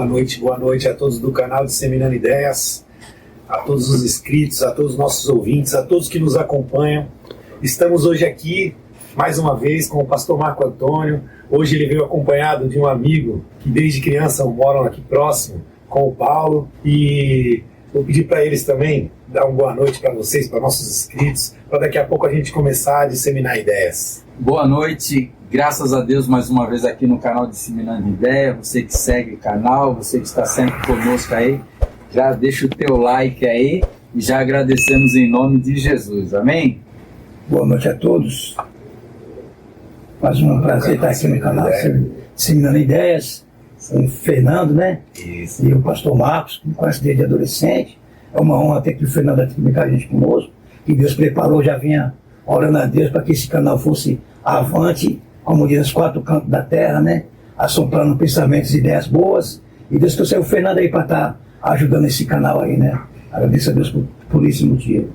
boa noite a todos do canal Disseminando Ideias, a todos os inscritos, a todos os nossos ouvintes, a todos que nos acompanham. Estamos hoje aqui, mais uma vez, com o pastor Marco Antônio. Hoje ele veio acompanhado de um amigo que desde criança moram aqui próximo, com o Paulo. E vou pedir para eles também dar uma boa noite para vocês, para nossos inscritos, para daqui a pouco a gente começar a disseminar ideias. Boa noite, graças a Deus mais uma vez aqui no canal Disseminando Ideias. Você que segue o canal, você que está sempre conosco aí, já deixa o teu like aí e já agradecemos em nome de Jesus, amém? Boa noite a todos. Mais um prazer estar aqui no canal Disseminando Ideias, com o Fernando, né? Isso. E o pastor Marcos, que me conhece desde adolescente. É uma honra ter aqui o Fernando aqui com a gente conosco. Que Deus preparou, já vinha orando a Deus para que esse canal fosse avante, como diz, os quatro cantos da terra, né? Assoprando pensamentos e ideias boas. E Deus trouxe o Fernando aí para estar ajudando esse canal aí, né? Agradeço a Deus por esse motivo.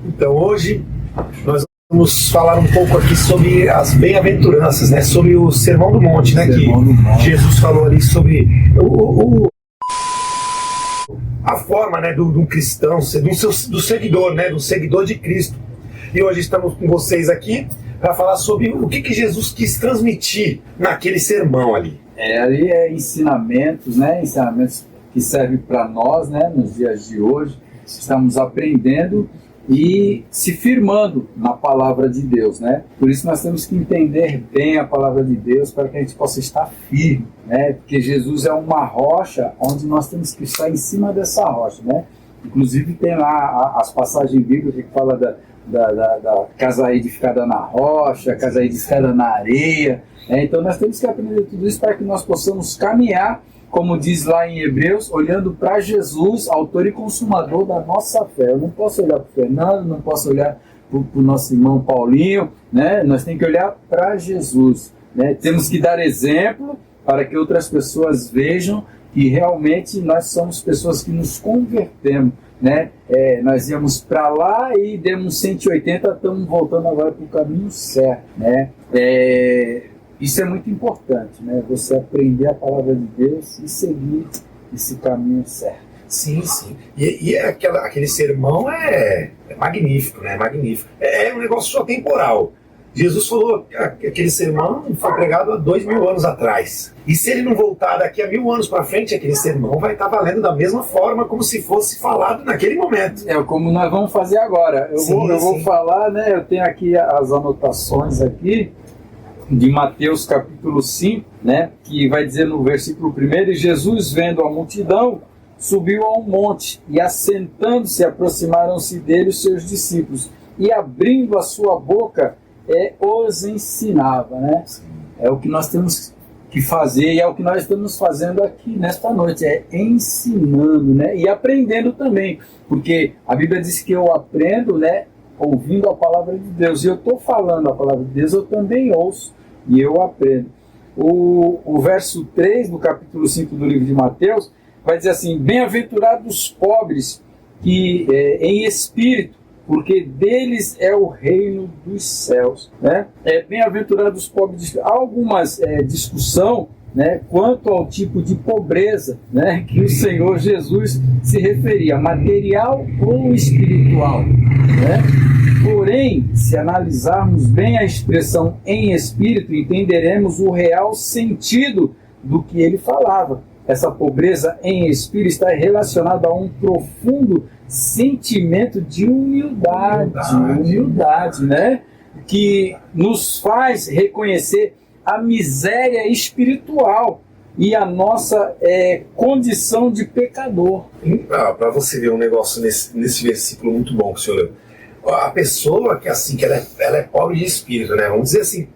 Então hoje nós vamos falar um pouco aqui sobre as bem-aventuranças, né? Sobre o Sermão do Monte, né? Sermão do Monte. Jesus falou ali sobre a forma, né, do cristão, do seguidor, né? Do seguidor de Cristo. E hoje estamos com vocês aqui para falar sobre o que Jesus quis transmitir naquele sermão ali. Ali é ensinamentos, né? Ensinamentos que servem para nós, né? Nos dias de hoje. Estamos aprendendo e se firmando na palavra de Deus, né? Por isso nós temos que entender bem a palavra de Deus para que a gente possa estar firme, né? Porque Jesus é uma rocha onde nós temos que estar em cima dessa rocha, né? Inclusive tem lá as passagens bíblicas que fala da casa edificada na rocha, casa edificada na areia, né? Então nós temos que aprender tudo isso para que nós possamos caminhar, como diz lá em Hebreus, olhando para Jesus, autor e consumador da nossa fé. Eu não posso olhar para o Fernando, não posso olhar para o nosso irmão Paulinho, né? Nós temos que olhar para Jesus, né? Temos que dar exemplo para que outras pessoas vejam que realmente nós somos pessoas que nos convertemos, né? Nós íamos para lá e demos 180, estamos voltando agora para o caminho certo, né? Isso é muito importante, né? Você aprender a palavra de Deus e seguir esse caminho certo. Sim, sim. E aquele sermão é magnífico, né? Magnífico. É um negócio só temporal. Jesus falou que aquele sermão foi pregado há 2000 anos atrás. E se ele não voltar daqui a 1000 anos para frente, aquele sermão vai estar valendo da mesma forma como se fosse falado naquele momento. Como nós vamos fazer agora. Eu vou falar, né? Eu tenho aqui as anotações aqui de Mateus capítulo 5, né? Que vai dizer no versículo 1: E Jesus, vendo a multidão, subiu a um monte, e assentando-se, aproximaram-se dele os seus discípulos, e abrindo a sua boca, os ensinava, né? É o que nós temos que fazer, e é o que nós estamos fazendo aqui nesta noite, ensinando, né? E aprendendo também, porque a Bíblia diz que eu aprendo, né? Ouvindo a palavra de Deus, e eu estou falando a palavra de Deus, eu também ouço, e eu aprendo. O verso 3 do capítulo 5 do livro de Mateus vai dizer assim: Bem-aventurados os pobres que, em espírito, porque deles é o reino dos céus, né? Bem-aventurados os pobres. Há algumas discussão, né, quanto ao tipo de pobreza, né, que o Senhor Jesus se referia, material ou espiritual, né? Porém, se analisarmos bem a expressão em espírito, entenderemos o real sentido do que ele falava. Essa pobreza em espírito está relacionada a um profundo sentimento de humildade, né? Que nos faz reconhecer a miséria espiritual e a nossa condição de pecador. Para você ver um negócio nesse versículo muito bom que o senhor leu. A pessoa que ela é pobre de espírito, né? Vamos dizer assim,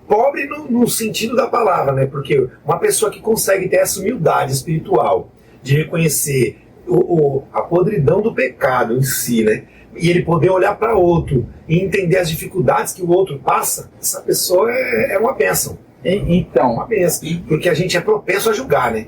pobre no sentido da palavra, né? Porque uma pessoa que consegue ter essa humildade espiritual de reconhecer a podridão do pecado em si, né? E ele poder olhar para outro e entender as dificuldades que o outro passa, essa pessoa é uma bênção. Então, Uma bênção. Porque a gente é propenso a julgar, né?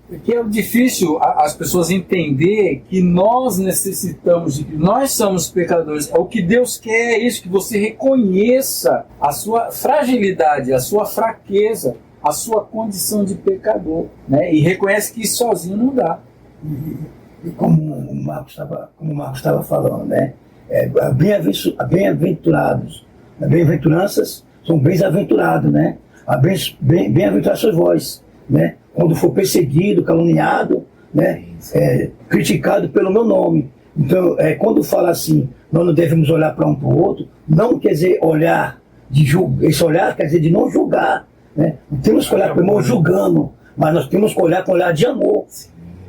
Porque é difícil as pessoas entender que nós necessitamos de Cristo, nós somos pecadores. O que Deus quer é isso, que você reconheça a sua fragilidade, a sua fraqueza, a sua condição de pecador, né? E reconhece que sozinho não dá. E como o Marcos estava falando, né? Bem-aventurados, bem-aventuranças são bem-aventurados, né? Bem-aventurados sois vós, né? Quando for perseguido, caluniado, né? Criticado pelo meu nome. Então, quando fala assim, nós não devemos olhar para um para o outro, não quer dizer olhar de julgar, esse olhar quer dizer de não julgar, né? Não temos que olhar para o irmão julgando, mas nós temos que olhar com olhar de amor,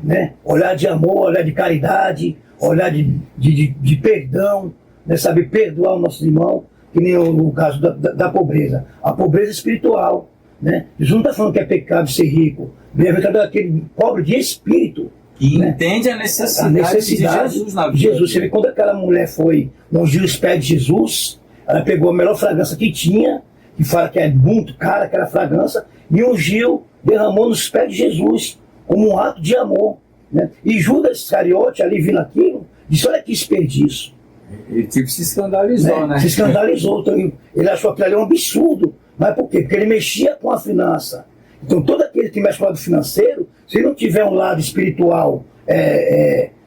né? Olhar de amor, olhar de caridade, olhar de perdão, né? Saber perdoar os nossos irmãos, que nem o caso da pobreza, a pobreza espiritual, né? Jesus não está falando que é pecado ser rico, bem-aventurado é aquele pobre de espírito, que né? entende a necessidade de Jesus na vida. Jesus, você vê, quando aquela mulher foi ungir os pés de Jesus, ela pegou a melhor fragrância que tinha, que fala que é muito cara aquela fragrância, e ungiu, derramou nos pés de Jesus, como um ato de amor, né? E Judas Iscariote, ali vindo aquilo, disse: olha que desperdício. Ele tipo se escandalizou, né? Se escandalizou, então ele achou aquilo ali um absurdo. Mas por quê? Porque ele mexia com a finança. Então todo aquele que mexe com o lado financeiro, se ele não tiver um lado espiritual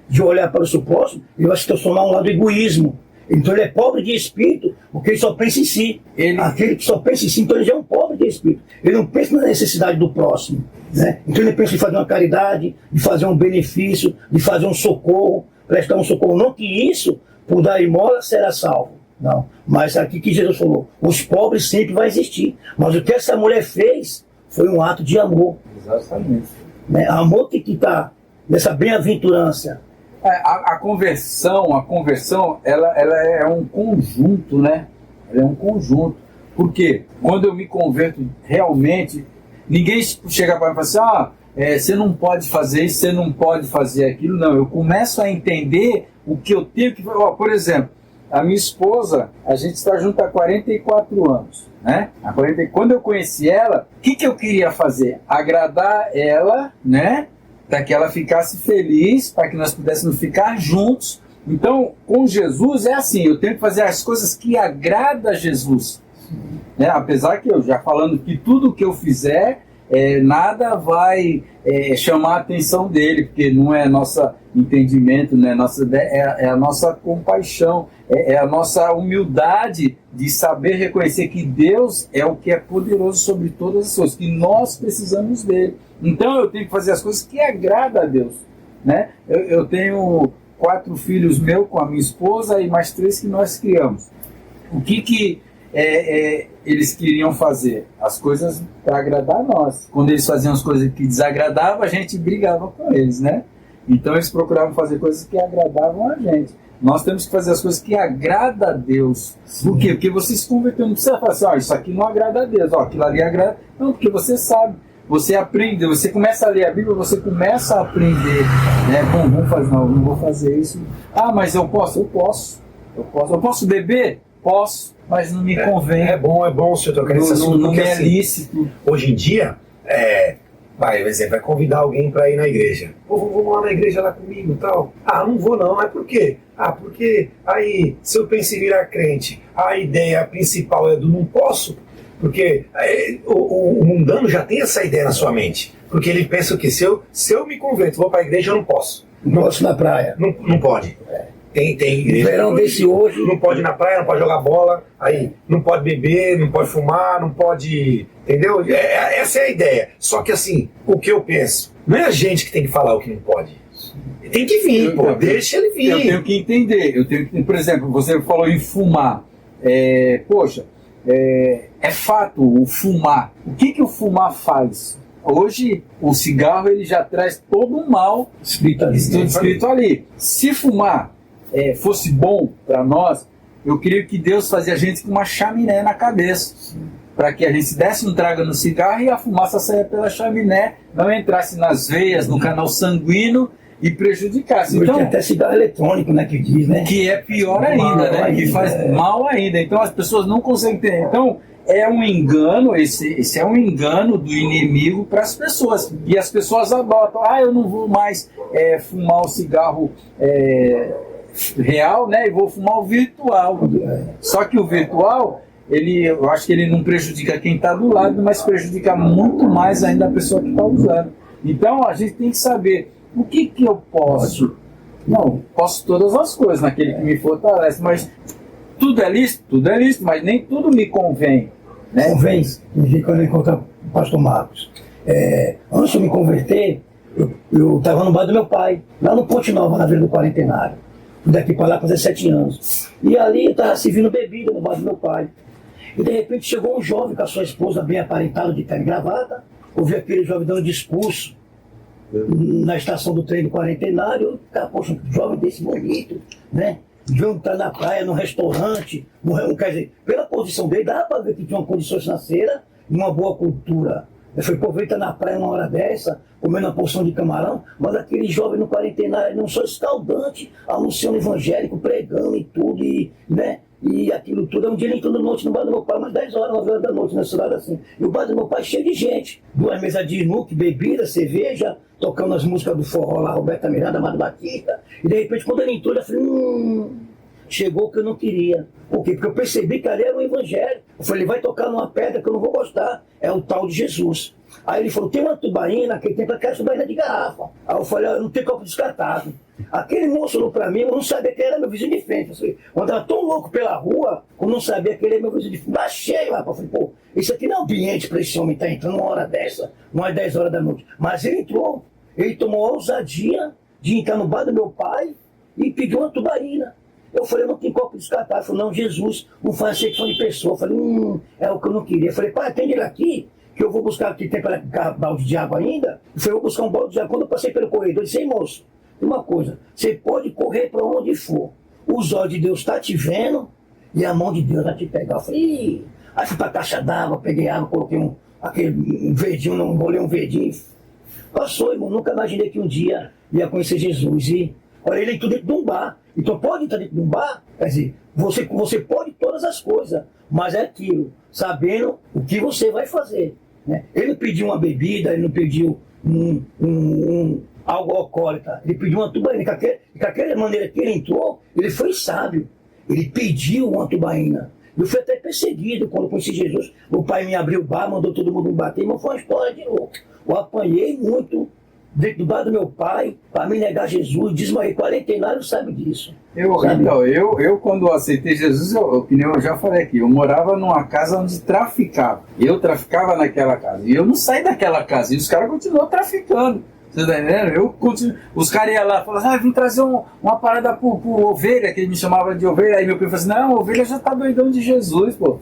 de olhar para o seu próximo, ele vai se transformar um lado egoísmo. Então ele é pobre de espírito, porque ele só pensa em si. Aquele que só pensa em si, então ele já é um pobre de espírito. Ele não pensa na necessidade do próximo, né? Então ele pensa em fazer uma caridade, de fazer um benefício, de fazer um socorro, prestar um socorro. Não que isso, por dar esmola, será salvo. Não. Mas aqui que Jesus falou, os pobres sempre vão existir. Mas o que essa mulher fez foi um ato de amor. Exatamente. Né? Amor que está nessa bem-aventurança. A conversão, ela é um conjunto, né? Ela é um conjunto. Porque quando eu me converto realmente, ninguém chega para mim e fala assim: você não pode fazer isso, você não pode fazer aquilo. Não, eu começo a entender o que eu tenho que fazer. Por exemplo, a minha esposa, a gente está junto há 44 anos, né? Quando eu conheci ela, o que eu queria fazer? Agradar ela, né? Para que ela ficasse feliz, para que nós pudéssemos ficar juntos. Então, com Jesus é assim, eu tenho que fazer as coisas que agradam a Jesus, né? Apesar que eu já falando que tudo que eu fizer, nada vai chamar a atenção dele, porque não é nosso entendimento, não é nossa ideia, é a nossa compaixão, é a nossa humildade de saber reconhecer que Deus é o que é poderoso sobre todas as coisas, que nós precisamos dele. Então eu tenho que fazer as coisas que agradam a Deus, né? Eu tenho 4 filhos meus com a minha esposa e mais 3 que nós criamos. O que eles queriam fazer? As coisas para agradar a nós. Quando eles faziam as coisas que desagradavam, a gente brigava com eles, né? Então eles procuravam fazer coisas que agradavam a gente. Nós temos que fazer as coisas que agradam a Deus. Sim. Por quê? Porque você se converteu, não precisa falar assim: isso aqui não agrada a Deus, aquilo ali agrada. Não, porque você sabe. Você aprende, você começa a ler a Bíblia, você começa a aprender, né? Bom, não vou fazer isso. Mas eu posso. Eu posso beber? Posso, mas não me convém. É bom o senhor tocar nesse assunto. Não é lícito. Hoje em dia, vai convidar alguém para ir na igreja. Vamos lá na igreja lá comigo e tal. Não vou não. Mas por quê? Porque aí, se eu penso em virar crente, a ideia principal é do não posso. Porque o mundano já tem essa ideia na sua mente. Porque ele pensa que se eu me converto, vou para a igreja, eu não posso. Não posso ir na praia. Não pode. Tem igreja. Verão desse hoje. Não pode ir na praia, não pode jogar bola, aí não pode beber, não pode fumar, não pode. Entendeu? Essa é a ideia. Só que assim, o que eu penso, não é a gente que tem que falar o que não pode. Tem que vir, deixa ele vir. Eu tenho que entender. Por exemplo, você falou em fumar. É fato o fumar. O que o fumar faz? Hoje o cigarro ele já traz todo um mal escrito ali. Se fumar fosse bom para nós, eu creio que Deus fazia a gente com uma chaminé na cabeça, para que a gente desse um trago no cigarro e a fumaça saia pela chaminé, não entrasse nas veias, no canal sanguíneo e prejudicasse. Então, tem até cigarro eletrônico, né, que diz, né? Que é pior ainda, né? Que faz mal ainda. Então as pessoas não conseguem ter. Então é um engano, esse é um engano do inimigo para as pessoas. E as pessoas adotam: eu não vou mais fumar o cigarro real, né? E vou fumar o virtual. Só que o virtual, eu acho que ele não prejudica quem está do lado, mas prejudica muito mais ainda a pessoa que está usando. Então a gente tem que saber o que eu posso. Não, posso todas as coisas naquele que me fortalece, mas tudo é lícito, mas nem tudo me convém. Né? Convém, quando eu encontro o pastor Marcos. Antes de eu me converter, eu estava no bar do meu pai, lá no Ponte Nova, na Vila do Quarentenário. Fui daqui para lá fazer 7 anos. E ali eu estava servindo bebida no bar do meu pai. E de repente chegou um jovem com a sua esposa bem aparentada, de terno e gravata. Ouvi aquele jovem dando discurso na estação do trem do Quarentenário. Cara, poxa, um jovem desse bonito, né? Devia estar na praia, num restaurante. Quer dizer, pela posição dele, dava para ver que tinha uma condição financeira e uma boa cultura. Eu falei, pô, ele tá na praia uma hora dessa, comendo uma porção de camarão, mas aquele jovem no Quarentenário não só escaldante, anunciando evangélico, pregando e tudo, né? E aquilo tudo. Um dia ele entrou no noite no bar do meu pai, umas 10 horas, 9 horas da noite, nessa hora assim. E o bar do meu pai cheio de gente. 2 mesas de sinuca, bebida, cerveja, tocando as músicas do forró lá, Roberta Miranda, Amado Batista. E de repente, quando ele entrou, eu falei, chegou o que eu não queria. Por quê? Porque eu percebi que ali era um evangelho. Eu falei, ele vai tocar numa pedra que eu não vou gostar. É o tal de Jesus. Aí ele falou, tem uma tubaína, naquele tempo aquela tubaína de garrafa. Aí eu falei, eu não tenho copo descartado. Aquele moço olhou pra mim, eu não sabia que ele era meu vizinho de frente. Eu andava tão louco pela rua, eu não sabia que ele era meu vizinho de frente. Baixei lá, eu falei, pô, isso aqui não é ambiente pra esse homem estar entrando uma hora dessa, umas 10 horas da noite. Mas ele entrou, ele tomou a ousadia de entrar no bar do meu pai e pediu uma tubaína. Eu falei, eu não tenho copo descartável. Ele falou, não, Jesus, não faz acepção de pessoa. Eu falei, é o que eu não queria. Eu falei, pai, atende ele aqui, que eu vou buscar aqui, tem balde de água ainda. Eu falei, eu vou buscar um balde de água. Quando eu passei pelo corredor, eu disse, ei, moço, uma coisa, você pode correr para onde for. Os olhos de Deus estão te vendo e a mão de Deus vai te pegar. Eu falei, ih. Aí fui para a caixa d'água, peguei água, coloquei um verdinho, não bolei um verdinho. Passou, irmão, nunca imaginei que um dia ia conhecer Jesus. E olha, ele entrou dentro de um bar. Então pode entrar dentro de um bar, quer dizer, você pode todas as coisas, mas é aquilo, sabendo o que você vai fazer. Né? Ele não pediu uma bebida, ele não pediu algo alcoólico, ele pediu uma tubaína. Com aquela maneira que ele entrou, ele foi sábio. Ele pediu uma tubaína. Eu fui até perseguido quando conheci Jesus. O pai me abriu o bar, mandou todo mundo me bater, mas foi uma história de louco. Eu apanhei muito dentro do bar do meu pai, para me negar Jesus, desmaiei. Quarentenário sabe disso. Então, eu quando aceitei Jesus, que nem eu já falei aqui, eu morava numa casa onde traficava. Eu traficava naquela casa. E eu não saí daquela casa. E os caras continuam traficando. Você tá entendendo? Os caras iam lá e falavam, vim trazer uma parada pro ovelha, que ele me chamava de ovelha. Aí meu pai falou assim, não, a ovelha já tá doidão de Jesus, pô.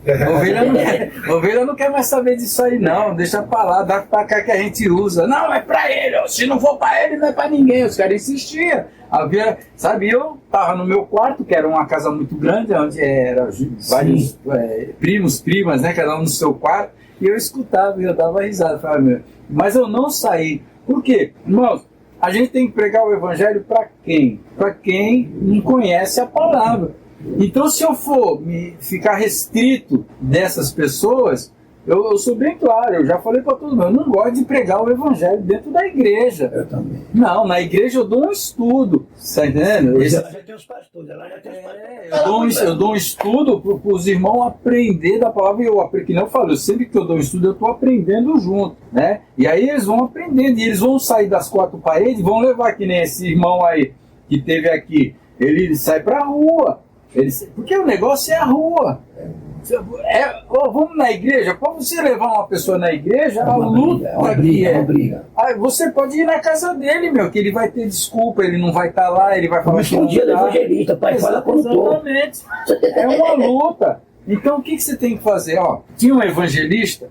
Ovelha não quer mais saber disso aí, não. Deixa pra lá, dá pra cá que a gente usa. Não, é pra ele. Se não for pra ele, não é pra ninguém. Os caras insistiam. Sabe, eu tava no meu quarto, que era uma casa muito grande, onde eram vários primos, primas, né, cada um no seu quarto. E eu escutava e eu dava risada. Falava, mas eu não saí. Por quê? Irmãos, a gente tem que pregar o evangelho para quem? Para quem não conhece a palavra. Então, se eu for ficar restrito dessas pessoas, eu sou bem claro, eu já falei para todo mundo, eu não gosto de pregar o evangelho dentro da igreja. Eu também. Não, na igreja eu dou um estudo, tá entendendo? Ela já tem os pastores, ela já tem os pastores. Eu dou um estudo para os irmãos aprender da palavra, e que nem eu falo, sempre que eu dou um estudo eu estou aprendendo junto, né? E aí eles vão aprendendo, e eles vão sair das 4 paredes, vão levar, que nem esse irmão aí que teve aqui, ele sai para a rua, porque o negócio é a rua. Vamos na igreja, para você levar uma pessoa na igreja, a luta que é. Aí você pode ir na casa dele, que ele vai ter desculpa, ele não vai estar lá, ele vai falar que um dia do evangelista, pai, fala com exatamente. É uma luta. Então o que você tem que fazer? Tinha um evangelista,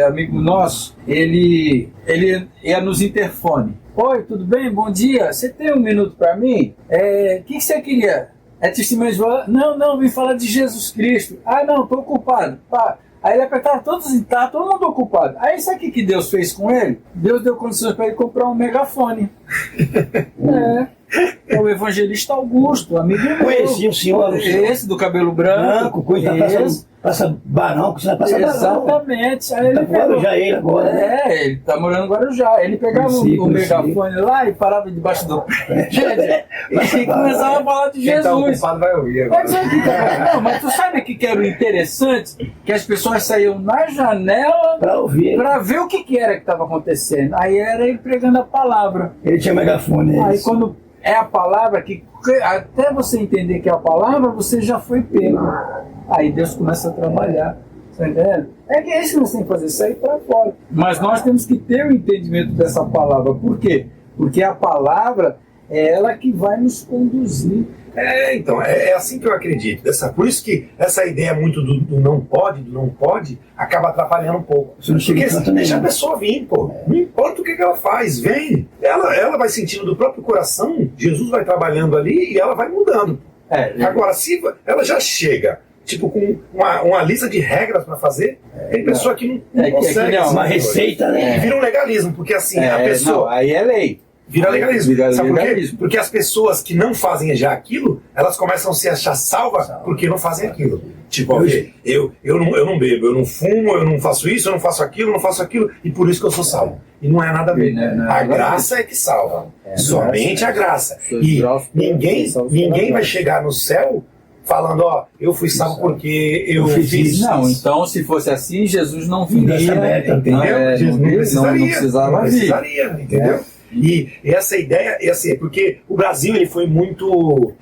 amigo nosso, ele ia nos interfone. Oi, tudo bem? Bom dia. Você tem um minuto para mim? O que você queria? É testemunho de valor? Não, vim falar de Jesus Cristo. Não, estou ocupado. Pá. Aí ele apertava todos e tá todo mundo ocupado. Aí sabe o que Deus fez com ele? Deus deu condições para ele comprar um megafone. É o evangelista Augusto, amigo meu. Conheci o senhor. Esse do cabelo branco. Coisa passa Barão, que você vai passar Barão. Exatamente. Aí ele Tá pegou, Guarujá ele agora, né? ele tá morando em Guarujá. Ele pegava o megafone lá e parava debaixo do prédio e começava a falar de Jesus. Quem tá ocupado vai ouvir agora. Não, mas tu sabe o que era o interessante? Que as pessoas saíam na janela para ver o que era que estava acontecendo. Aí era ele pregando a palavra. Ele tinha megafone. Aí quando é a palavra, que até você entender que é a palavra, você já foi pego. Aí Deus começa a trabalhar. Tá entendendo? É isso que nós temos que fazer, sair para fora. Mas nós temos que ter o entendimento dessa palavra. Por quê? Porque a palavra é ela que vai nos conduzir. Então, é assim que eu acredito. Por isso que essa ideia muito do não pode, acaba atrapalhando um pouco. Porque deixa a pessoa vir, pô. Não importa o que ela faz, vem. Ela vai sentindo do próprio coração, Jesus vai trabalhando ali e ela vai mudando. Agora, se ela já chega, tipo, com uma lista de regras para fazer, tem pessoa que não consegue. Uma receita, né? Vira um legalismo, porque assim, a pessoa... Não, aí é lei. Vira legalismo. Sabe por quê? Legalismo. Porque as pessoas que não fazem já aquilo, elas começam a se achar salvas porque não fazem aquilo. Tipo, eu não bebo, eu não fumo, eu não faço isso, eu não faço aquilo, e por isso que eu sou salvo. E não é nada a ver. A graça é que salva. Somente a graça. E ninguém vai chegar no céu falando, eu fui salvo porque eu fiz isso. Não, então se fosse assim, Jesus não viria. Entendeu? Jesus não precisaria, entendeu? E essa ideia, porque o Brasil ele foi muito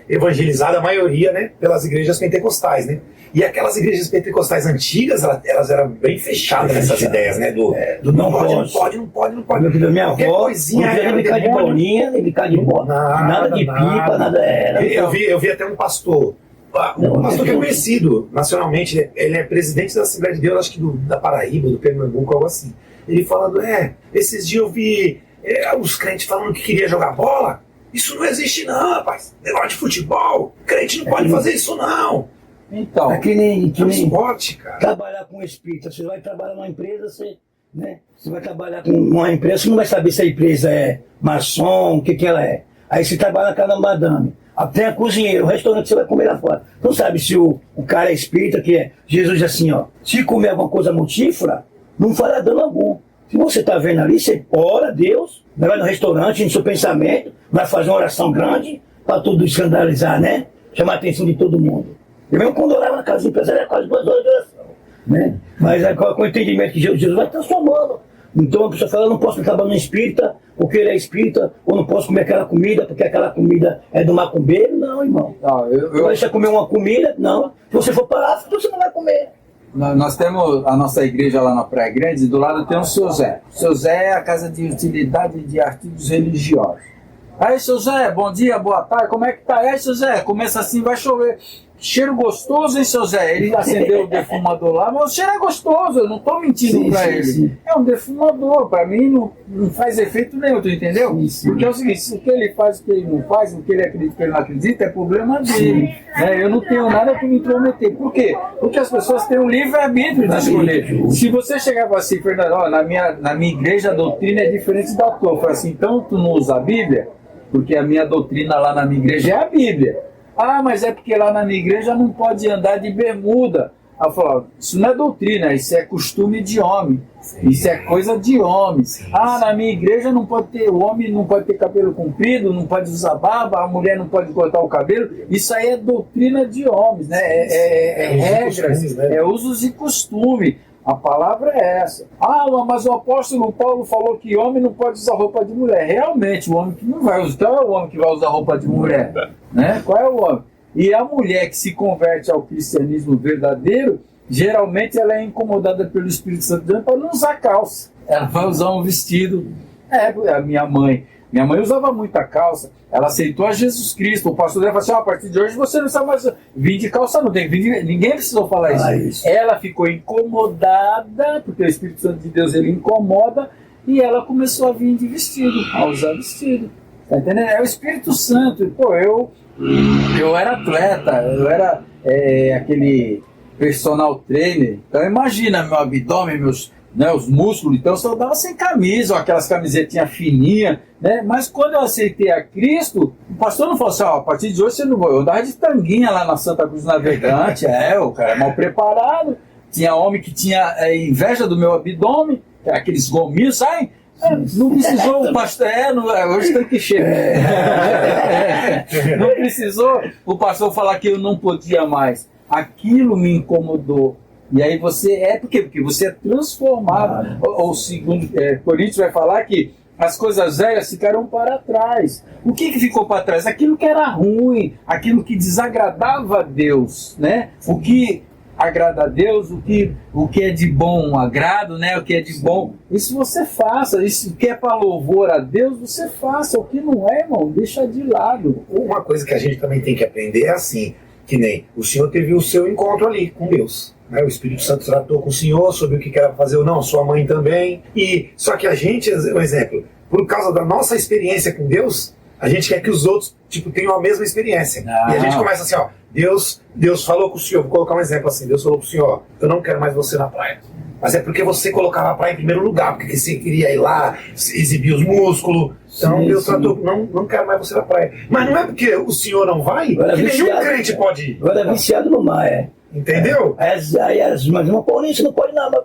evangelizado, a maioria, né, pelas igrejas pentecostais, né? E aquelas igrejas pentecostais antigas, elas eram bem fechadas nessas ideias, né? Do não pode. Minha avó, ele brincar de bolinha, ele brincar de bola. Nada de pipa, nada era. Eu vi até um pastor. Um pastor que é conhecido nacionalmente, ele é presidente da Assembleia de Deus, acho que da Paraíba, do Pernambuco, algo assim. Ele falando, esses dias eu vi os crentes falando que queria jogar bola. Isso não existe não, rapaz. Negócio de futebol. Crente não pode fazer isso não. Então, é que nem esporte, cara. Trabalhar com espírito. Você vai trabalhar numa empresa, você vai trabalhar com uma empresa, você não vai saber se a empresa é maçom, o que ela é. Aí você trabalha na casa da madame. Tem a cozinheira, o restaurante que você vai comer lá fora. Não sabe se o cara é espírita, que é Jesus diz assim, se comer alguma coisa mortífera, não fará dano algum. Se você está vendo ali, você ora a Deus, vai no restaurante, no seu pensamento, vai fazer uma oração grande para tudo escandalizar, né? Chamar a atenção de todo mundo. Eu mesmo quando orava na casa de empresa, era quase 2 horas de oração, né? Mas com o entendimento que Jesus vai transformando. Então a pessoa fala, eu não posso trabalhar no espírita, porque ele é espírita, ou não posso comer aquela comida, porque aquela comida é do macumbeiro. Não, irmão. Não, deixa comer uma comida, não. Se você for para lá, você não vai comer. Nós temos a nossa igreja lá na Praia Grande, e do lado tem o Seu Zé. O Seu Zé é a casa de utilidade de artigos religiosos. Aí, Seu Zé, bom dia, boa tarde, como é que tá? Aí, Seu Zé, começa assim, vai chover. Cheiro gostoso, hein, Seu Zé? Ele acendeu o defumador lá, mas o cheiro é gostoso, eu não tô mentindo pra ele. Sim. É um defumador, pra mim não faz efeito nenhum, tu entendeu? Sim. Porque é o seguinte, o que ele faz, o que ele não faz, o que ele acredita, o que ele não acredita, é problema dele. Eu não tenho nada que me intrometer. Por quê? Porque as pessoas têm um livre-arbítrio de escolher. Se você chegar assim, Fernando, na minha igreja a doutrina é diferente da tua, eu falo assim, então tu não usa a Bíblia? Porque a minha doutrina lá na minha igreja é a Bíblia. Mas é porque lá na minha igreja não pode andar de bermuda. Eu falo, isso não é doutrina, isso é costume de homem. Isso é coisa de homem. Na minha igreja não pode ter, o homem não pode ter cabelo comprido, não pode usar barba, a mulher não pode cortar o cabelo. Isso aí é doutrina de homens, né? Regras, usos e costumes. A palavra é essa. Mas o apóstolo Paulo falou que homem não pode usar roupa de mulher. Realmente, o homem que não vai usar, qual é o homem que vai usar roupa de mulher? Né? Qual é o homem? E a mulher que se converte ao cristianismo verdadeiro, geralmente ela é incomodada pelo Espírito Santo de Deus para não usar calça. Ela vai usar um vestido. A minha mãe usava muita calça, ela aceitou a Jesus Cristo. O pastor dela falou assim, a partir de hoje você não sabe mais vir de calça, não tem ninguém precisou falar isso. Ela ficou incomodada, porque o Espírito Santo de Deus ele incomoda, e ela começou a vir de vestido, a usar vestido. Tá entendendo? É o Espírito Santo. Eu era atleta, eu era aquele personal trainer, então imagina meu abdômen, os músculos, então eu só dava sem camisa, ou aquelas camisetinhas fininhas, né? Mas quando eu aceitei a Cristo, pastor não falou assim, ó, a partir de hoje você não vai. Eu andava de tanguinha lá na Santa Cruz Navegante, o cara é mal preparado. Tinha homem que tinha inveja do meu abdômen, aqueles gominhos, sai. Não precisou o pastor, hoje tem que chegar. Não precisou o pastor falar que eu não podia mais. Aquilo me incomodou. E aí você por quê? Porque você é transformado. Ou segundo Coríntios vai falar que as coisas velhas ficaram para trás. O que ficou para trás? Aquilo que era ruim, aquilo que desagradava a Deus, né? O que agrada a Deus, o que é de bom agrado, né? O que é de bom, isso você faça. Isso que é para louvor a Deus, você faça. O que não é, irmão, deixa de lado. Uma coisa que a gente também tem que aprender é assim, que nem o senhor teve o seu encontro ali com Deus, né? O Espírito Santo tratou com o senhor sobre o que era fazer ou não, sua mãe também. E só que a gente, um exemplo, por causa da nossa experiência com Deus, a gente quer que os outros tenham a mesma experiência. E a gente começa assim, ó, Deus falou com o senhor, vou colocar um exemplo assim, Deus falou com o senhor, eu não quero mais você na praia. Mas é porque você colocava a praia em primeiro lugar, porque você queria ir lá, exibir os músculos. Então Deus tratou, não quero mais você na praia. Mas não é porque o senhor não vai, que nenhum crente pode ir. Agora é viciado no mar, Entendeu? Aí as irmãs dizem, Paulinho, você não pode nadar,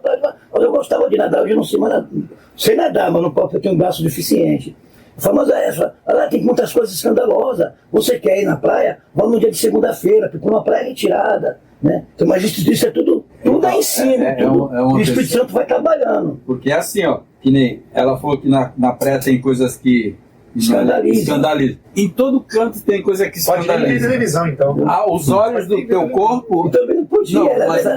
mas eu gostava de nadar, hoje eu não sei nadar, mas não posso, eu tenho um braço deficiente. Eu falo, mas ela tem muitas coisas escandalosas. Você quer ir na praia? Vamos no dia de segunda-feira, porque uma praia é retirada. Né? Então, mas isso é tudo aí em cima. O Espírito Santo vai trabalhando. Porque é assim, ó, que nem ela falou que na praia tem coisas que escandaliza. Em todo canto tem coisa que escandaliza. Pode ver televisão, então. Os olhos do teu corpo. Eu também não podia,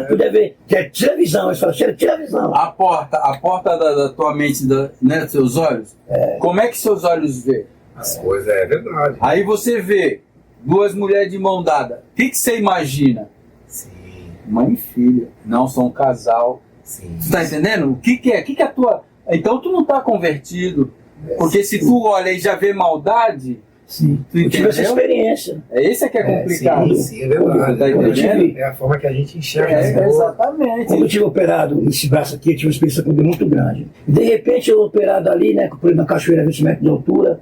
podia ver. Tira a visão, eles falam, tira a visão. A porta da tua mente, né, dos seus olhos. Como é que seus olhos vê? As coisas, é verdade. Aí você vê duas mulheres de mão dada. O que você imagina? Sim. Mãe e filha. Não são um casal. Sim. Você tá entendendo? O que é a tua... Então tu não tá convertido. Porque se tu olha e já vê maldade, sim, tu entendeu? Essa experiência. Isso é que é complicado. Sim, é verdade. Tá entendendo? É a forma que a gente enxerga. Exatamente. Quando eu tive operado nesse braço aqui, eu tive uma experiência com Deus muito grande. De repente eu operado ali, né, na cachoeira 20 metros de altura,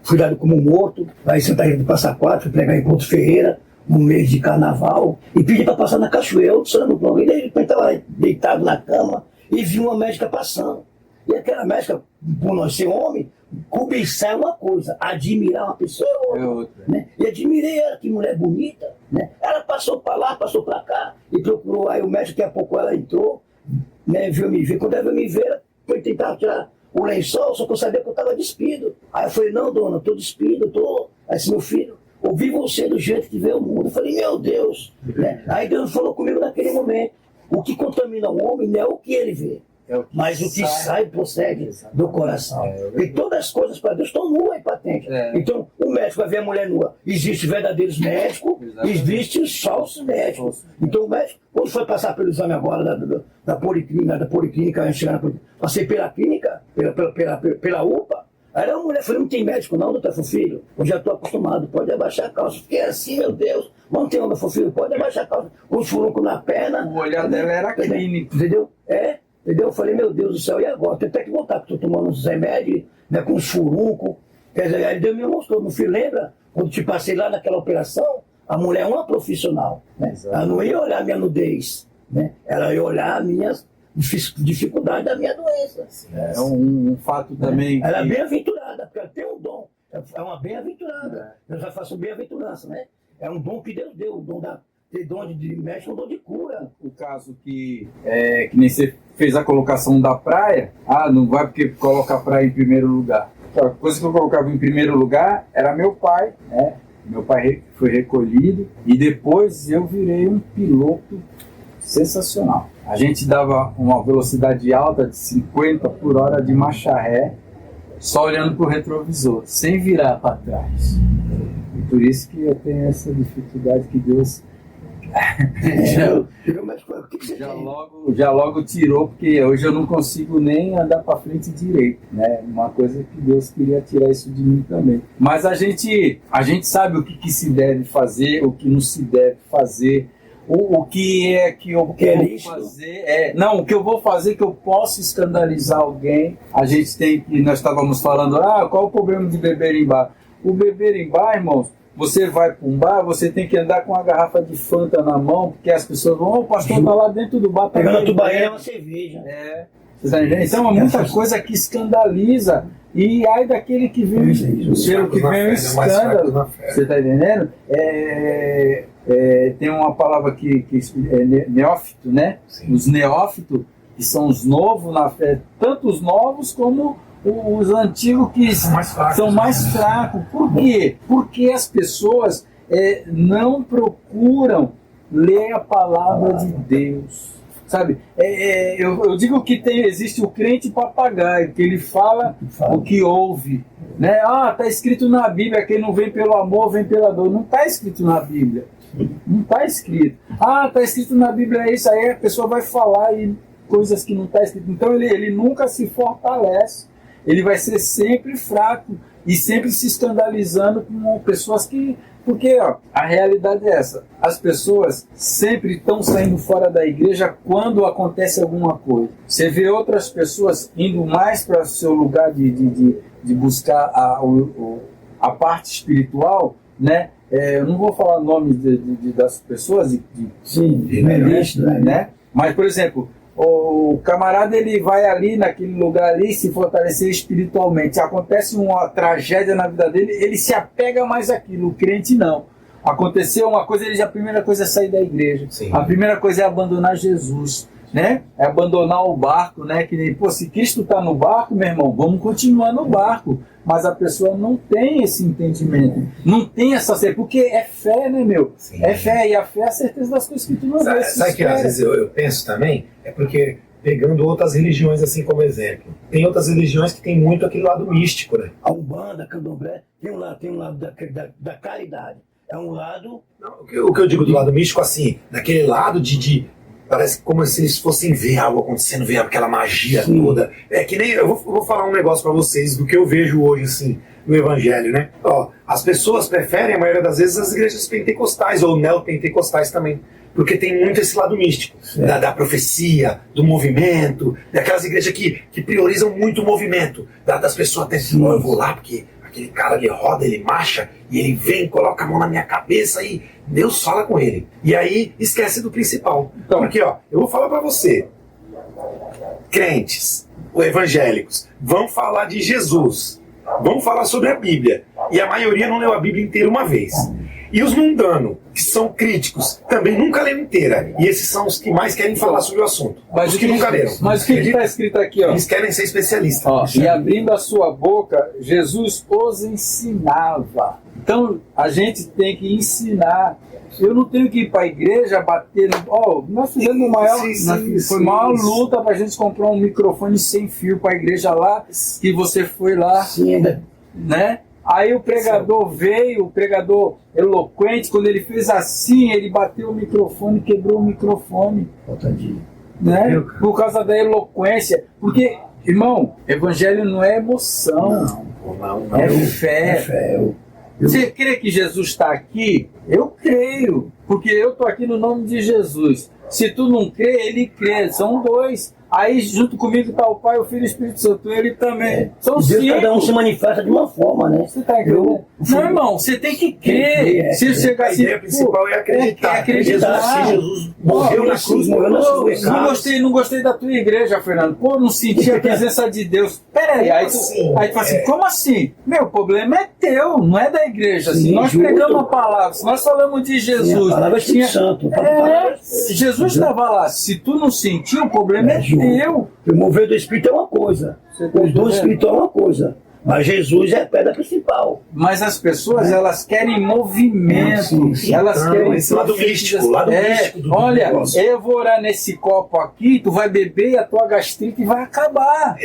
fui dado como morto, lá em Santa Rita do Passa Quatro, fui pregar em Porto Ferreira, no mês de carnaval, e pedi para passar na cachoeira, eu sanando pronto. E de repente estava deitado na cama e vi uma médica passando. E aquela médica, por nós ser homem, cobiçar é uma coisa, admirar uma pessoa é outra. Né? E admirei ela, que mulher bonita. Né? Ela passou para lá, passou para cá, e procurou. Aí o médico, daqui a pouco ela entrou, né, viu me ver. Quando ela viu me ver, ela foi tentar tirar o lençol, só que eu sabia que eu estava despido. Aí eu falei, não, dona, eu estou despido, estou. Aí disse, meu filho, ouvi você do jeito que vê o mundo. Eu falei, meu Deus. Né? Aí Deus falou comigo naquele momento, o que contamina o homem não é o que ele vê, mas o que sai procede do coração. E todas as coisas para Deus estão nuas e patentes. Então, o médico vai ver a mulher nua. Existem verdadeiros médicos, existem os falsos médicos. Então, o médico, quando foi passar pelo exame agora da policlínica, passei pela clínica, pela UPA. Aí a mulher falou, não tem médico não, doutor Filho? Eu já estou acostumado, pode abaixar a calça. Fiquei assim, meu Deus. Não tem doutor Filho, pode abaixar a calça. Um furuncos na perna. O olhar dela era clínico. Entendeu? Entendeu? Eu falei, meu Deus do céu, e agora? Tenho até que voltar, porque estou tomando uns remédios, né, com uns furuncos. Quer dizer, aí Deus me mostrou, meu filho, lembra? Quando te passei lá naquela operação, a mulher é uma profissional. Né? Ela não ia olhar a minha nudez, né? Ela ia olhar a minha dificuldade da minha doença. É um fato também. Ela é bem-aventurada, porque ela tem um dom. É uma bem-aventurada. Eu já faço bem-aventurança, né? É um dom que Deus deu, o dom ter dom de médico, um dom de cura. O caso que nem você fez a colocação da praia, não vai porque coloca a praia em primeiro lugar. A coisa que eu colocava em primeiro lugar era meu pai, né? Meu pai foi recolhido e depois eu virei um piloto sensacional. A gente dava uma velocidade alta de 50 por hora de marcha ré, só olhando para o retrovisor, sem virar para trás. E por isso que eu tenho essa dificuldade que Deus já logo tirou, porque hoje eu não consigo nem andar para frente direito, né? Uma coisa que Deus queria tirar isso de mim também. Mas a gente sabe o que se deve fazer, o que não se deve fazer. O que é que eu vou fazer? O que eu vou fazer que eu possa escandalizar alguém. A gente tem que, nós estávamos falando, qual o problema de beber em bar? o beber em bar, irmãos, você vai para um bar, você tem que andar com uma garrafa de Fanta na mão, porque as pessoas vão, o pastor está lá dentro do bar. Pegando a tubaína é uma cerveja. Você tá entendendo? Então é muita coisa que escandaliza. E ai daquele que vem pelo que vem o escândalo. Você está entendendo? Tem uma palavra que é neófito, né? Sim. Os neófitos, que são os novos na fé, tanto os novos como os antigos que são mais fracos. Por quê? Porque as pessoas não procuram ler a palavra de Deus. Sabe? Eu digo que existe o crente papagaio, que ele fala o que ouve. Né? Está escrito na Bíblia, quem não vem pelo amor, vem pela dor. Não está escrito na Bíblia. Não está escrito. Está escrito na Bíblia isso, aí a pessoa vai falar coisas que não está escrito. Então ele nunca se fortalece. Ele vai ser sempre fraco e sempre se escandalizando com pessoas que... Porque a realidade é essa. As pessoas sempre estão saindo fora da igreja quando acontece alguma coisa. Você vê outras pessoas indo mais para o seu lugar de buscar a parte espiritual, né? Eu não vou falar o nome das pessoas, né? Mas, por exemplo, o camarada ele vai ali naquele lugar ali se fortalecer espiritualmente. Acontece uma tragédia na vida dele, ele se apega mais àquilo. O crente não. Aconteceu uma coisa, a primeira coisa é sair da igreja. Sim. A primeira coisa é abandonar Jesus, né? É abandonar o barco, né? Que nem, se Cristo está no barco, meu irmão, vamos continuar no barco. Mas a pessoa não tem esse entendimento, não tem essa certeza, porque é fé, né, meu? Sim. É fé, e a fé é a certeza das coisas que tu não vê. Sabe que às vezes eu penso também? É porque, pegando outras religiões assim como exemplo, tem outras religiões que tem muito aquele lado místico, né? A Umbanda, Candomblé, tem um lado da caridade. É um lado... Não, o que eu digo do lado místico, assim, daquele lado de parece como se eles fossem ver algo acontecendo, ver aquela magia toda. É que nem... Eu vou falar um negócio pra vocês do que eu vejo hoje, assim, no Evangelho, né? As pessoas preferem, a maioria das vezes, as igrejas pentecostais ou neopentecostais também. Porque tem muito esse lado místico, da profecia, do movimento, daquelas igrejas que priorizam muito o movimento, das pessoas até assim, eu vou lá porque aquele cara ele roda, ele marcha, e ele vem, coloca a mão na minha cabeça e Deus fala com ele. E aí esquece do principal. Então aqui, eu vou falar para você, crentes, ou evangélicos, vão falar de Jesus, vão falar sobre a Bíblia, e a maioria não leu a Bíblia inteira uma vez. E os mundanos, que são críticos, também nunca leram inteira. E esses são os que mais querem falar sobre o assunto. Mas os que nunca leram. Mas o que está escrito aqui? Eles querem ser especialistas. E abrindo a sua boca, Jesus os ensinava. Então, a gente tem que ensinar. Eu não tenho que ir para a igreja bater no... nós fizemos foi uma luta para a gente comprar um microfone sem fio para a igreja lá, que você foi lá, né? Aí o pregador veio, o pregador eloquente, quando ele fez assim, ele bateu o microfone, quebrou o microfone. Né? Por causa da eloquência. Porque, irmão, evangelho não é emoção. Não. É fé. Você crê que Jesus está aqui? Eu creio. Porque eu estou aqui no nome de Jesus. Se tu não crê, ele crê. São dois. Aí junto comigo está o Pai, o Filho e o Espírito Santo, ele também. São Deus, cinco. Cada um se manifesta de uma forma, né? Você tá entendendo? Não, irmão, você tem que crer. Se chegar assim, a ideia principal é acreditar. Jesus morreu na cruz, morreu na sua pecados. Não gostei da tua igreja, Fernando. Não senti a presença de Deus. Peraí, aí tu fala assim, como assim? Meu, o problema é teu, não é da igreja. Assim, nós pregamos a palavra, se nós falamos de Jesus. A palavra é Santo. Jesus estava lá. Se tu não sentiu, o problema é teu. O mover do Espírito é uma coisa, o dom espiritual é uma coisa, mas Jesus é a pedra principal. Mas as pessoas, elas querem movimento, elas querem esse lado místico, olha, eu vou orar nesse copo aqui, tu vai beber e a tua gastrite vai acabar.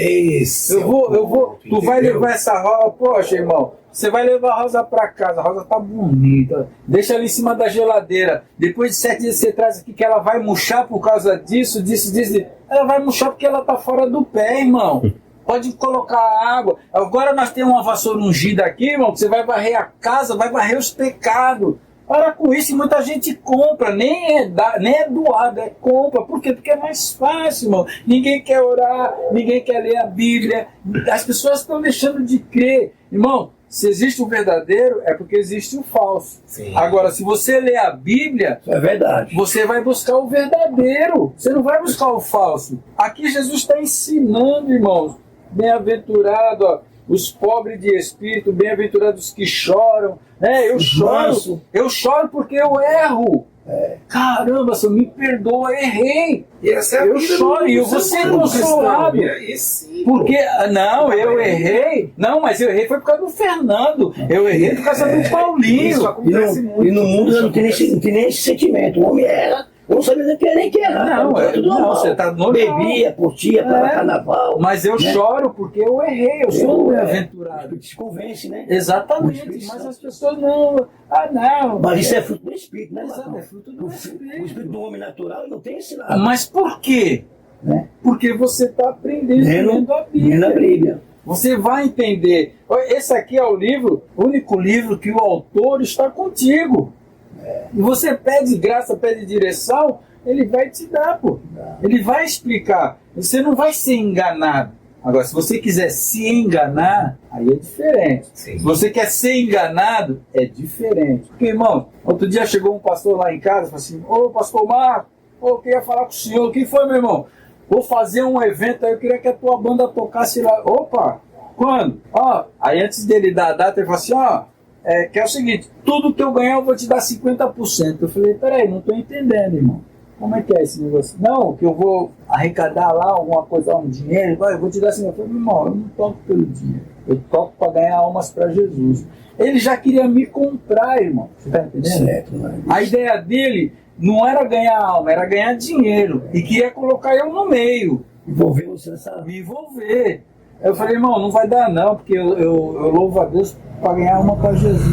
Tu vai levar essa rosa, poxa, irmão, você vai levar a rosa para casa, a rosa tá bonita, deixa ela em cima da geladeira, depois de 7 dias você traz aqui que ela vai murchar por causa disso, ela vai murchar porque ela tá fora do pé, irmão. Pode colocar água. Agora nós temos uma vassoura ungida aqui, irmão, que você vai varrer a casa, vai varrer os pecados. Para com isso, muita gente compra, nem é doado, é compra. Por quê? Porque é mais fácil, irmão. Ninguém quer orar, ninguém quer ler a Bíblia. As pessoas estão deixando de crer. Irmão, Se existe o verdadeiro, é porque existe o falso. Sim. Agora, se você lê a Bíblia, Isso é verdade. você vai buscar o verdadeiro. Você não vai buscar o falso. Aqui Jesus está ensinando, irmãos. Bem-aventurado, ó, os pobres de espírito, bem-aventurados que choram. Né? Eu choro porque eu erro. Caramba, Senhor, me perdoa, errei. E essa é a Eu vida choro do e eu vou ser cristão, consolado. E aí sim, Porque, não, eu Também. errei. Não, mas eu errei foi por causa do Fernando. Eu errei por causa do Isso Paulinho. acontece muito. E no mundo não tem nem esse sentimento. O homem erra, eu não sabia nem que errar. Não, tudo normal. você tá normal. Bebia, curtia, para É. carnaval. Mas eu né? choro porque eu errei. Eu sou bem-aventurado. Se convence, né? O Exatamente. Espírito Mas Santo. as pessoas não. Ah, não. Mas isso é fruto do Espírito, né, Exato, Marcão? é fruto do O Espírito. Espírito do homem natural não tem esse lado. Mas por quê? Né? Porque você está aprendendo lendo a Lendo a Bíblia. Bíblia. Você vai entender. Esse aqui é o único livro que o autor está contigo. E você pede graça, pede direção, ele vai te dar, pô. Ele vai explicar. Você não vai ser enganado. Agora, se você quiser se enganar, aí é diferente. Sim. Se você quer ser enganado, é diferente. Porque, irmão, outro dia chegou um pastor lá em casa e falou assim: ô, pastor Marco, eu queria falar com o senhor. O que foi, meu irmão? Vou fazer um evento aí, eu queria que a tua banda tocasse lá. Opa, quando? Ó, aí antes dele dar a data, ele falou assim: ó, que é o seguinte, tudo que eu ganhar eu vou te dar 50%. Eu falei: peraí, não tô entendendo, irmão. Como é que é esse negócio? Não, que eu vou arrecadar lá alguma coisa, um dinheiro, eu vou te dar 50%. Eu falei: irmão, eu não toco pelo dinheiro, eu toco para ganhar almas para Jesus. Ele já queria me comprar, irmão. Você tá entendendo? Certo, né? A ideia dele não era ganhar alma, era ganhar dinheiro. E queria colocar eu no meio, Envolver você nessa. me envolver. Eu falei: irmão, não vai dar não, porque eu louvo a Deus para ganhar uma para Jesus.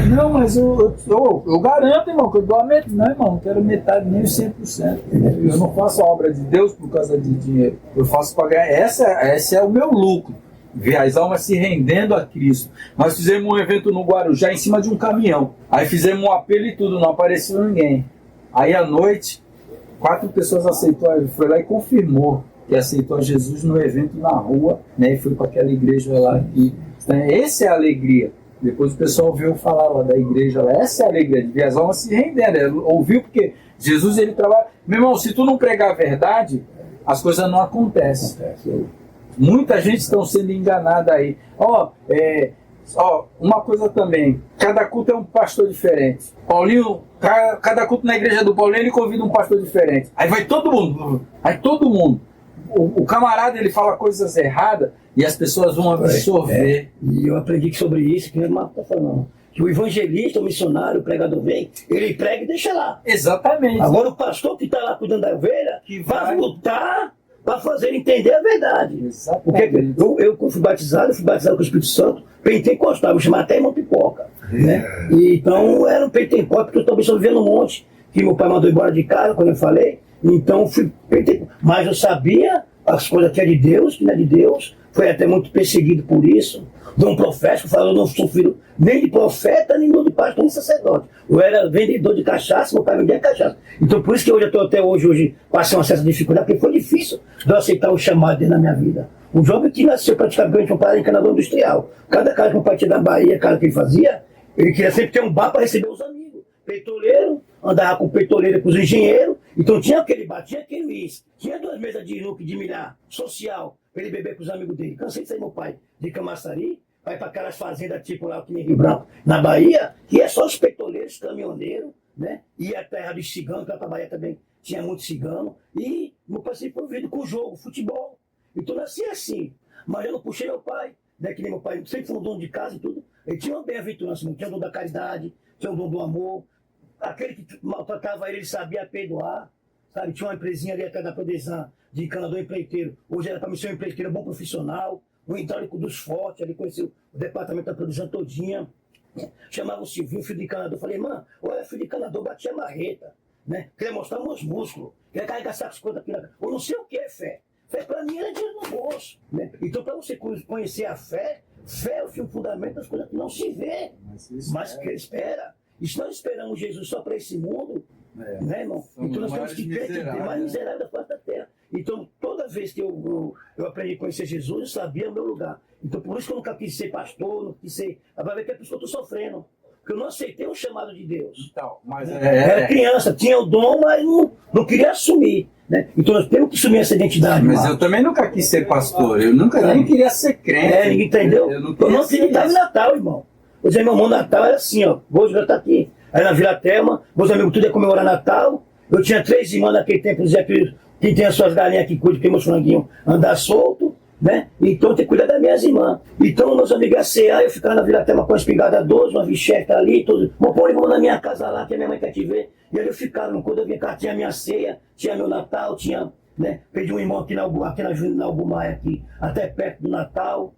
Não, mas eu garanto, irmão, que eu dou a metade. Não, irmão, não quero metade, nem os 100%. Eu não faço a obra de Deus por causa de dinheiro. Eu faço para ganhar. Esse é o meu lucro. Ver as almas se rendendo a Cristo. Nós fizemos um evento no Guarujá em cima de um caminhão. Aí fizemos um apelo e tudo, não apareceu ninguém. Aí à noite, 4 pessoas aceitou, ele foi lá e confirmou que aceitou Jesus no evento na rua, né? E foi para aquela igreja lá. Essa é a alegria. Depois o pessoal ouviu falar lá da igreja lá. Essa é a alegria de ver as almas se rendendo. Ouviu porque Jesus, ele trabalha. Meu irmão, se tu não pregar a verdade, as coisas não acontecem. Muita gente está sendo enganada aí. Uma coisa também, cada culto é um pastor diferente. Paulinho, cada culto na igreja do Paulinho, ele convida um pastor diferente. Aí vai todo mundo. O camarada, ele fala coisas erradas e as pessoas vão absorver. E eu aprendi sobre isso, que o Marco está falando. Que o evangelista, o missionário, o pregador vem, ele prega e deixa lá. Exatamente. Agora o pastor que está lá cuidando da ovelha, Que vai vai lutar para fazer ele entender a verdade. Exatamente. Porque eu fui batizado com o Espírito Santo, pentecostal, me chamava até irmão Pipoca. Né? E, então era um pentecostal, porque eu também só vivia no monte, que meu pai mandou embora de casa, quando eu falei. Então fui pentecostal. Mas eu sabia as coisas que é de Deus, que não é de Deus. Foi até muito perseguido por isso. Dom profético falou: eu não sou filho nem de profeta, nem de pastor, nem de sacerdote. Eu era vendedor de cachaça, meu pai vendia cachaça. Então por isso que hoje eu estou até hoje passei uma certa dificuldade, porque foi difícil de eu aceitar o chamado dele na minha vida. Um jovem que nasceu praticamente um pai encanador industrial. Cada casa que meu pai tinha na Bahia, casa que ele fazia, ele queria sempre ter um bar para receber os amigos. Peitoleiro, andava com peitoleiro com os engenheiros, então tinha aquele bar, tinha aquele uísque, tinha 2 mesas de nuque, de milhar, social, para ele beber com os amigos dele. Cansei de sair, meu pai, de Camaçari, vai para aquelas fazendas tipo lá, que nem Rio Branco, na Bahia, que é só os peitoleiros, caminhoneiros, né? E a terra dos ciganos, que lá para Bahia também tinha muito cigano, e meu pai sempre foi envolvido com o jogo, futebol. Então nasci assim, mas eu não puxei meu pai, né? Que nem meu pai, sempre foi um dono de casa e tudo. Ele tinha uma bem-aventurança, tinha o dom da caridade, tinha o dom do amor. Aquele que maltratava ele sabia perdoar, sabe? Tinha uma empresinha ali atrás da Prodesan, de encanador empreiteiro. Hoje era para mim ser um empreiteiro bom profissional, um hidráulico dos fortes, ali conheceu o departamento da Prodesan todinha. Chamava o Silvinho, filho de encanador. Falei: mano, olha, filho de encanador, batia marreta, né? Queria mostrar meus músculos, queria carregar sacos de coisa aqui. Eu não sei o que é fé. Fé para mim era dinheiro no bolso, né? Então, para você conhecer a fé é o fundamento das coisas que não se vê, mas que espera. E se nós esperamos Jesus só para esse mundo, né, irmão? Então nós temos que crer que é mais miserável da face da terra. Então, toda vez que eu aprendi a conhecer Jesus, eu sabia o meu lugar. Então por isso que eu nunca quis ser pastor, não quis ser... Vai ver que é por isso que eu estou sofrendo. Porque eu não aceitei o chamado de Deus. Então, mas era criança, tinha o dom, mas não queria assumir. Né? Então nós temos que assumir essa identidade. Mas eu também nunca quis ser pastor, eu nunca nem queria ser crente. Ninguém entendeu? Eu não acreditava em Natal, irmão. Os irmãos, meu Natal era assim, ó. Hoje já está aqui. Aí na Vila Telma, meus amigos tudo ia comemorar Natal. Eu tinha 3 irmãs naquele tempo, dizia que quem tem as suas galinhas aqui cuida, que meus franguinhos andar solto, né? Então tem que cuidar das minhas irmãs. Então meus amigos iam cear, eu ficava na Vila Telma com a espingarda 12, uma vicheta ali, tudo. Bom, pô, vamos na minha casa lá, que a minha mãe quer te ver. E ali eu ficava, quando eu vinha cá, tinha minha ceia, tinha meu Natal, tinha, né? Perdi um irmão aqui na Albumar, aqui, até perto do Natal.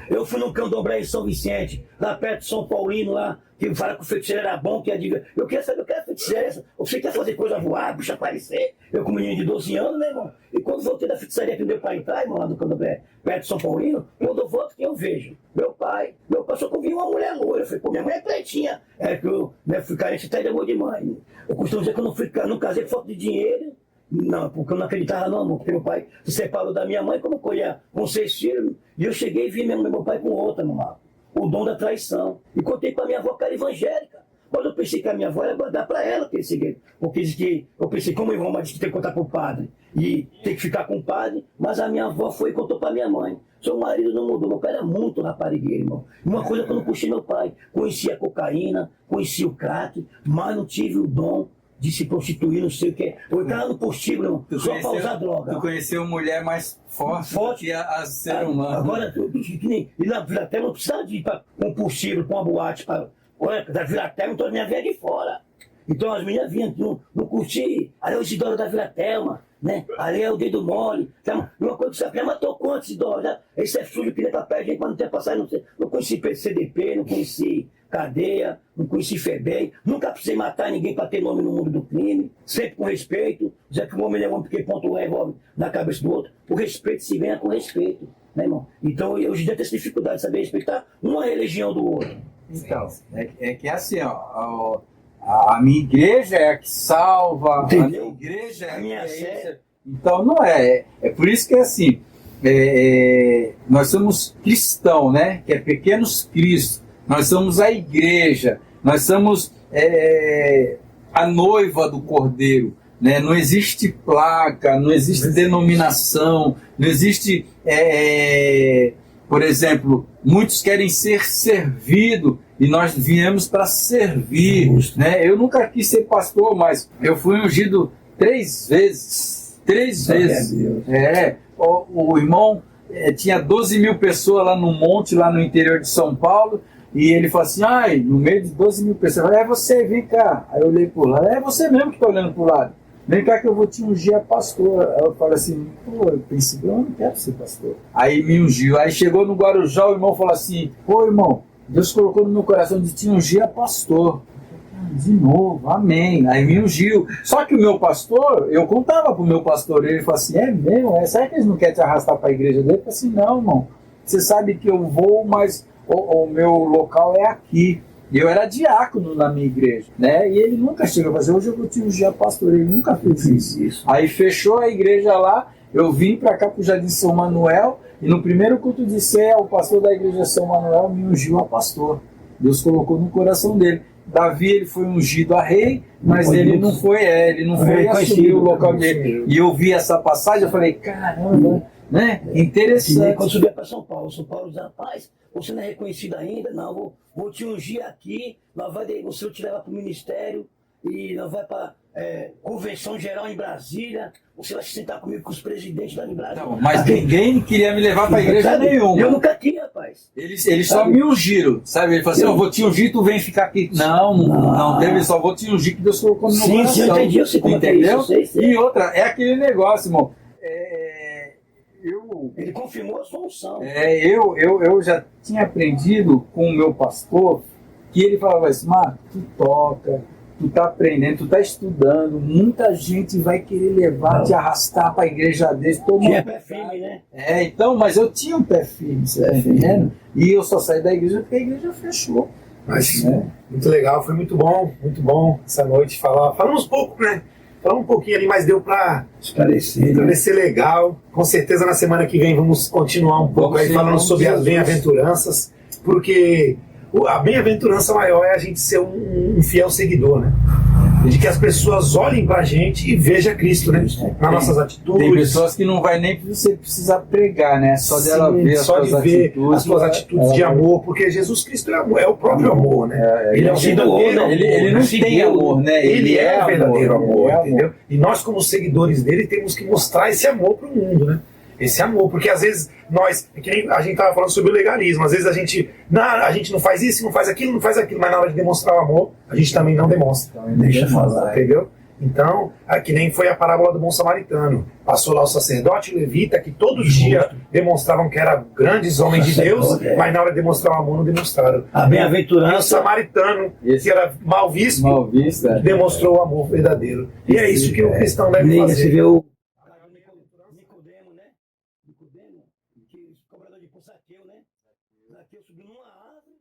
Eu fui no Candomblé em São Vicente, lá perto de São Paulino, lá, que fala que o feiticeiro era bom, que ia dizer, eu quero saber o que é feiticeiro, você quer fazer coisa voar, bicho aparecer, eu com um menino de 12 anos, né, irmão? E quando voltei da feitiçaria que deu pra entrar, irmão, lá do Candomblé, perto de São Paulino, quando eu volto, quem eu vejo? Meu pai só que eu vi uma mulher loira, eu falei, pô, minha mãe é pretinha, que eu fui carente até de amor de mãe. Eu costumo dizer que eu não casei por falta de dinheiro. Não, porque eu não acreditava no amor, porque meu pai se separou da minha mãe, como eu ia com 6 filhos, e eu cheguei e vi meu pai com outra, normal. O dom da traição. E contei para minha avó que era evangélica. Quando eu pensei que a minha avó ia guardar para ela aquele segredo. Porque eu pensei, como o irmão disse que tem que contar para o padre, e tem que ficar com o padre, mas a minha avó foi e contou para minha mãe. Seu marido não mudou, meu pai era muito raparigueiro, irmão. Uma coisa que eu não puxei meu pai, conhecia a cocaína, conhecia o crack, mas não tive o dom de se prostituir, não sei o que é. Eu entrava no postíbulo, irmão, só para usar droga. Tu conheceu mulher mais forte que a ser humano. Agora, e na Vila Telma não precisava de ir para um postíbulo, para uma boate, da Vila Telma, então as minhas vinham de fora. Então as meninas vinham, não curtir, ali é o Isidoro da Vila Telma, né? Ali é o dedo mole. Então, uma coisa que você já matou quantos Isidoro? Esse é sujo, queria estar perto de gente, mas não tem passagem, não conheci CDP, não conheci cadeia, não conheci FEBEM, nunca precisei matar ninguém para ter nome no mundo do crime, sempre com respeito, dizer que o homem é homem porque ponto o revólver na cabeça do outro, o respeito se ganha com respeito, né, irmão? Então eu já tenho essa dificuldade de saber respeitar uma religião do outro. Então, é que é assim, ó, a minha igreja é a que salva, entendeu? A minha igreja é a minha fé. Então não é por isso que é assim, nós somos cristãos, né, que é pequenos cristos. Nós somos a igreja, nós somos a noiva do Cordeiro, né? Não existe placa, não existe denominação, não existe, por exemplo, muitos querem ser servidos e nós viemos para servir, né? Eu nunca quis ser pastor, mas eu fui ungido 3 vezes. 3 vezes. O irmão tinha 12 mil pessoas lá no monte, lá no interior de São Paulo. E ele falou assim, no meio de 12 mil pessoas, eu falei, é você, vem cá. Aí eu olhei pro lado, é você mesmo que está olhando pro lado. Vem cá que eu vou te ungir a pastor. Aí eu falei assim, pô, eu pensei, eu não quero ser pastor. Aí me ungiu. Aí chegou no Guarujá, o irmão falou assim, pô, irmão, Deus colocou no meu coração de te ungir a pastor. De novo, amém. Aí me ungiu. Só que o meu pastor, eu contava pro meu pastor, ele falou assim, é mesmo? Será que eles não querem te arrastar para a igreja dele? Eu falei assim, não, irmão, você sabe que eu vou, mas o meu local é aqui. E eu era diácono na minha igreja, né? E ele nunca chegou a fazer, hoje eu vou te ungir a pastor, ele nunca fez isso. Aí fechou a igreja lá, eu vim para cá pro Jardim São Manuel, e no primeiro culto de ceia, o pastor da igreja São Manuel me ungiu a pastor. Deus colocou no coração dele. Davi, ele foi ungido a rei, mas ele não foi assumir o local dele. E eu vi essa passagem, eu falei, caramba, né? Interessante. Quando subia para São Paulo dizia, rapaz, você não é reconhecido ainda? Não, vou te ungir aqui, você vai te levar para o ministério, e nós vai para convenção geral em Brasília, você vai se sentar comigo com os presidentes lá em Brasília. Não, mas ninguém queria me levar para a igreja nenhuma. Eu nunca queria, rapaz. Eles só me ungiram, sabe? Ele falou assim, eu vou te ungir, tu vem ficar aqui. Não teve, só vou te ungir que Deus colocou no meu coração. Sim, eu entendi, você entendeu? Isso, e outra, é aquele negócio, irmão. Ele confirmou a sua unção. Eu já tinha aprendido com o meu pastor que ele falava assim, Marco, tu toca, tu tá aprendendo, tu tá estudando, muita gente vai querer levar, te arrastar para a igreja dele. Tinha pé firme, né? Então, mas eu tinha um pé firme, você tá entendendo? E eu só saí da igreja porque a igreja fechou. Mas muito legal, foi muito bom essa noite falar. Falamos pouco, né? Falamos um pouquinho ali, mas deu para esclarecer, legal. Com certeza na semana que vem vamos continuar um pouco aí falando sobre as bem-aventuranças, porque a bem-aventurança maior é a gente ser um fiel seguidor, né? De que as pessoas olhem pra gente e vejam Cristo, né? Nas nossas atitudes. Tem pessoas que não vai nem você precisar pregar, né? Só dela ver as suas atitudes de amor, porque Jesus Cristo é o próprio amor, né? Ele é o verdadeiro amor. Ele não tem amor, né? Ele é o verdadeiro amor, entendeu? E nós, como seguidores dele, temos que mostrar esse amor pro mundo, né? Esse amor, porque às vezes nós, que nem a gente estava falando sobre o legalismo, às vezes a gente não faz isso, não faz aquilo, mas na hora de demonstrar o amor, a gente também não demonstra. deixa falar. Entendeu? Então, que nem foi a parábola do bom samaritano. Passou lá o sacerdote e o levita, que todo dia demonstravam que eram grandes homens de Deus, mas na hora de demonstrar o amor não demonstraram. A bem-aventurança. E o samaritano, que era mal visto, demonstrou o amor verdadeiro. E é isso que o cristão deve fazer. Você vê o Nicodemo, né? Nicodemo, que cobrador de imposto, Zaqueu, né? Zaqueu subiu numa árvore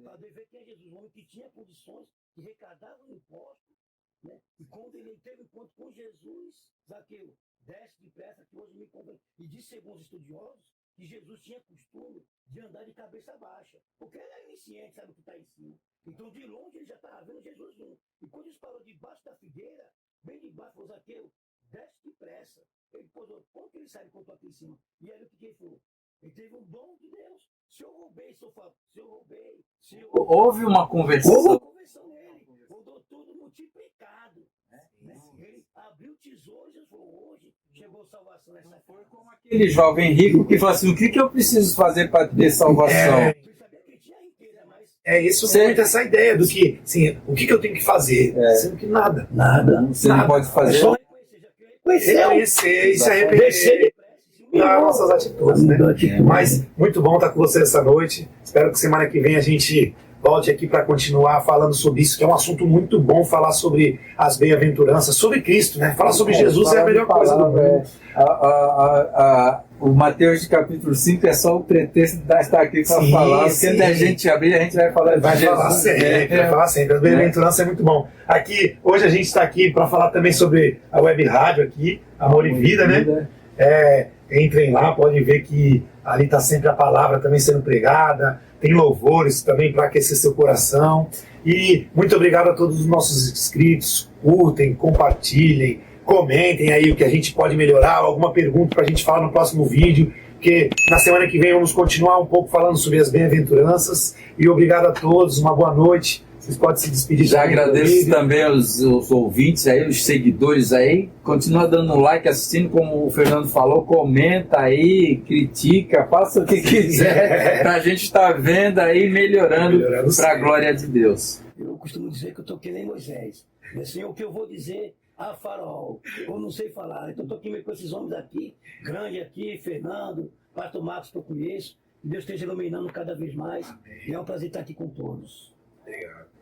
para ver quem é Jesus, um homem que tinha condições, que arrecadava o imposto, né? E quando ele teve encontro com Jesus, Zaqueu, desce depressa, que hoje me convém. E diz, segundo os estudiosos, que Jesus tinha costume de andar de cabeça baixa, porque ele era iniciante, sabe o que está em cima. Então, de longe, ele já estava vendo Jesus vindo. E quando ele parou debaixo da figueira, bem debaixo, falou, Zaqueu, desce depressa. Ele posou, como que ele sabe quando aqui em cima? E aí o que ele falou? Ele teve um dom de Deus. Se eu roubei, Houve uma conversão. Houve uma conversão nele. Mudou tudo multiplicado. Ele abriu tesouros e falou, hoje chegou salvação nessa Não foi como aquele jovem rico que falou assim, o que eu preciso fazer para ter salvação? É isso, muito essa ideia do que, assim, o que eu tenho que fazer? Sendo que nada. Você não pode fazer. Reconhecer e se arrepender das nossas atitudes, né? Mas muito bom estar com você essa noite. Espero que semana que vem a gente volte aqui para continuar falando sobre isso, que é um assunto muito bom, falar sobre as bem-aventuranças, sobre Cristo, né? Falar sobre Jesus é a melhor coisa do mundo. O Mateus capítulo 5 é só o pretexto de estar aqui para falar. Quando a gente abrir, a gente vai falar de Jesus. Vai falar sempre. As bem-aventuranças é muito bom. Aqui, hoje a gente está aqui para falar também sobre a web rádio aqui, Amor e Vida, né? Entrem lá, podem ver que ali está sempre a palavra também sendo pregada, tem louvores também para aquecer seu coração. E muito obrigado a todos os nossos inscritos, curtem, compartilhem, comentem aí o que a gente pode melhorar, alguma pergunta para a gente falar no próximo vídeo, porque na semana que vem vamos continuar um pouco falando sobre as bem-aventuranças. E obrigado a todos, uma boa noite. Vocês podem se despedir. Já agradeço também aos ouvintes aí, os seguidores aí. Continua dando um like, assistindo, como o Fernando falou, comenta aí, critica, faça o que quiser, para a gente estar vendo aí, melhorando para a glória de Deus. Eu costumo dizer que eu estou que nem Moisés. Assim, o que eu vou dizer a Faraó, eu não sei falar. Então estou aqui com esses homens aqui, grande aqui, Fernando, Pastor Marcos que eu conheço. Que Deus esteja iluminando cada vez mais. E é um prazer estar aqui com todos. Obrigado.